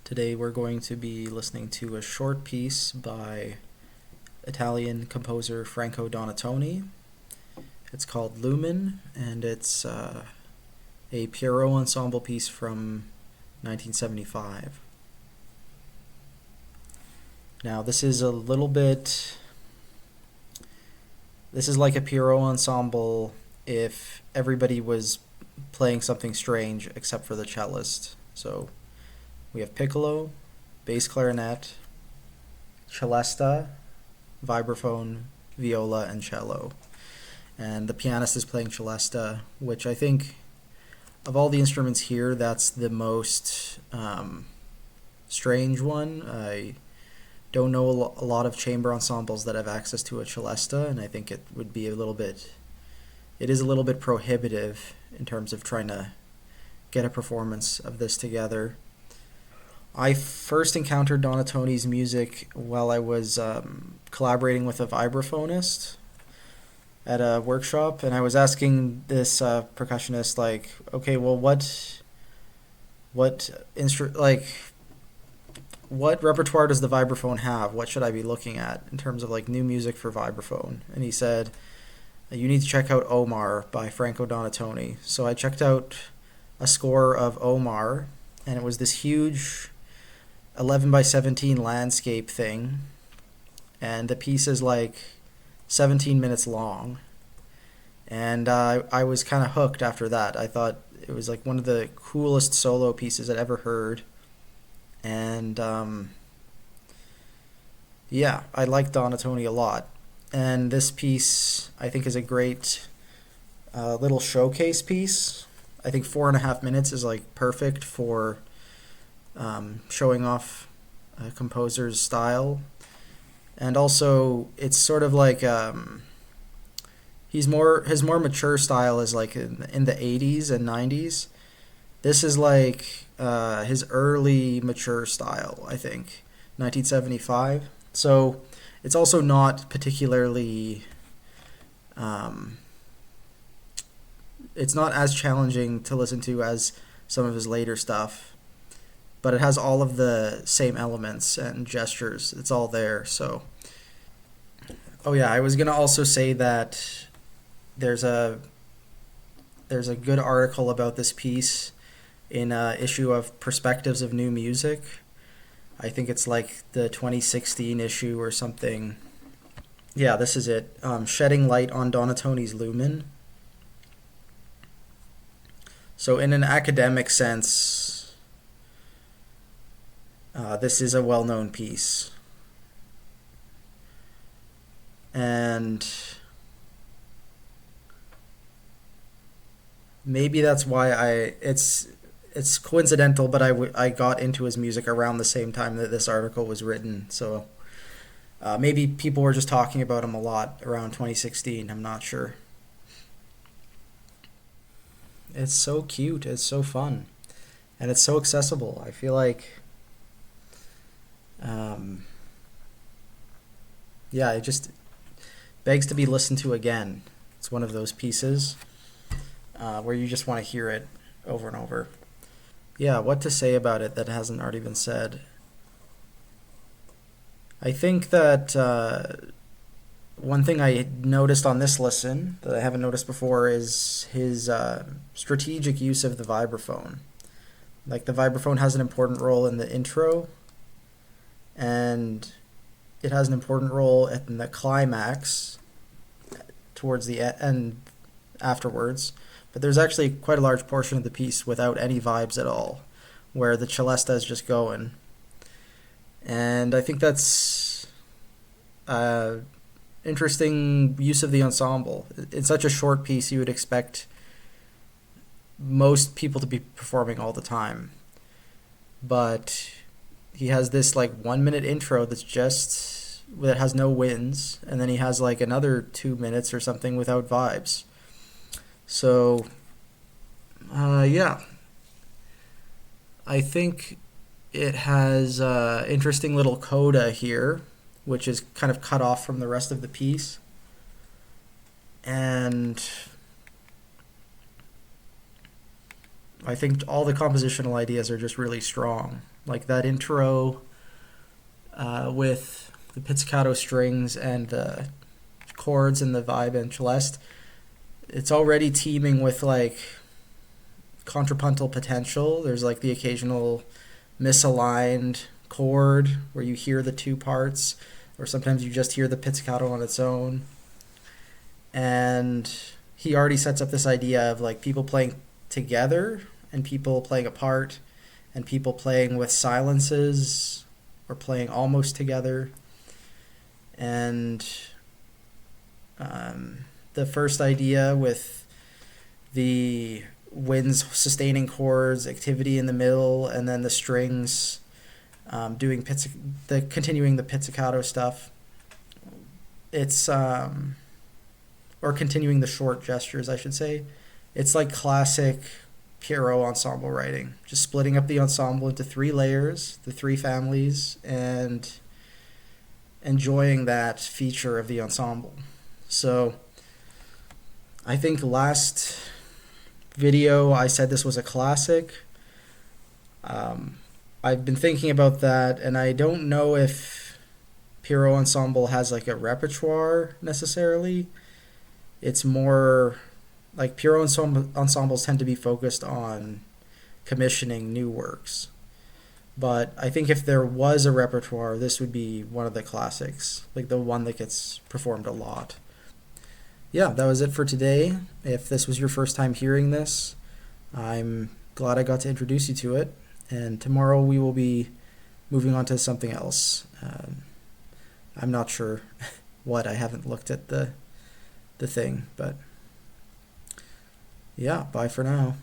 Today we're going to be listening to a short piece by Italian composer Franco Donatoni. It's called Lumen, and it's a Pierrot Ensemble piece from 1975. Now this is like a Pierrot Ensemble if everybody was playing something strange except for the cellist. So we have piccolo, bass clarinet, celesta, vibraphone, viola, and cello. And the pianist is playing celesta, which I think of all the instruments here, that's the most strange one. I don't know a lot of chamber ensembles that have access to a celesta, and I think it is a little bit prohibitive in terms of trying to get a performance of this together. I first encountered Donatoni's music while I was collaborating with a vibraphonist at a workshop, and I was asking this percussionist, like, okay, well, what repertoire does the vibraphone have? What should I be looking at in terms of like new music for vibraphone? And he said, you need to check out Omar by Franco Donatoni. So I checked out a score of Omar, and it was this huge 11 by 17 landscape thing, and the piece is like 17 minutes long, and I was kind of hooked after that. I thought it was like one of the coolest solo pieces I'd ever heard, and yeah, I like Donatoni a lot, and this piece I think is a great little showcase piece. I think 4.5 minutes is like perfect for showing off a composer's style, and also it's sort of like his more mature style is like in the 80s and 90s. This is like his early mature style, I think, 1975. So it's also not particularly it's not as challenging to listen to as some of his later stuff, but it has all of the same elements and gestures. It's all there. So, oh yeah, I was gonna also say that there's a good article about this piece in an issue of Perspectives of New Music. I think it's like the 2016 issue or something. Yeah, this is it. Shedding Light on Donatoni's Lumen. So in an academic sense, this is a well-known piece, and maybe that's why it's coincidental, but I got into his music around the same time that this article was written. So maybe people were just talking about him a lot around 2016. I'm not sure. It's so cute. It's so fun, and it's so accessible. I feel like. Yeah, it just begs to be listened to again. It's one of those pieces where you just want to hear it over and over. Yeah, what to say about it that hasn't already been said? I think that one thing I noticed on this listen that I haven't noticed before is his strategic use of the vibraphone. Like, the vibraphone has an important role in the intro, and it has an important role in the climax towards the end afterwards. But there's actually quite a large portion of the piece without any vibes at all, where the celesta is just going. And I think that's interesting use of the ensemble. In such a short piece, you would expect most people to be performing all the time. But he has this like 1 minute intro that has no wins, and then he has like another 2 minutes or something without vibes. So yeah, I think it has interesting little coda here, which is kind of cut off from the rest of the piece, and I think all the compositional ideas are just really strong. Like that intro with the pizzicato strings and the chords and the vibe and celeste, it's already teeming with like contrapuntal potential. There's like the occasional misaligned chord where you hear the two parts, or sometimes you just hear the pizzicato on its own. And he already sets up this idea of like people playing together and people playing apart and people playing with silences or playing almost together. And the first idea with the winds sustaining chords, activity in the middle, and then the strings doing continuing the pizzicato stuff. It's or continuing the short gestures, I should say. It's like classic Pierrot Ensemble writing, just splitting up the ensemble into 3 layers, the 3 families, and enjoying that feature of the ensemble. So I think last video I said this was a classic. I've been thinking about that, and I don't know if Pierrot Ensemble has like a repertoire necessarily. It's more like Pierrot ensembles tend to be focused on commissioning new works. But I think if there was a repertoire, this would be one of the classics, like the one that gets performed a lot. Yeah, that was it for today. If this was your first time hearing this, I'm glad I got to introduce you to it. And tomorrow we will be moving on to something else. I'm not sure what. I haven't looked at the thing, but yeah, bye for now.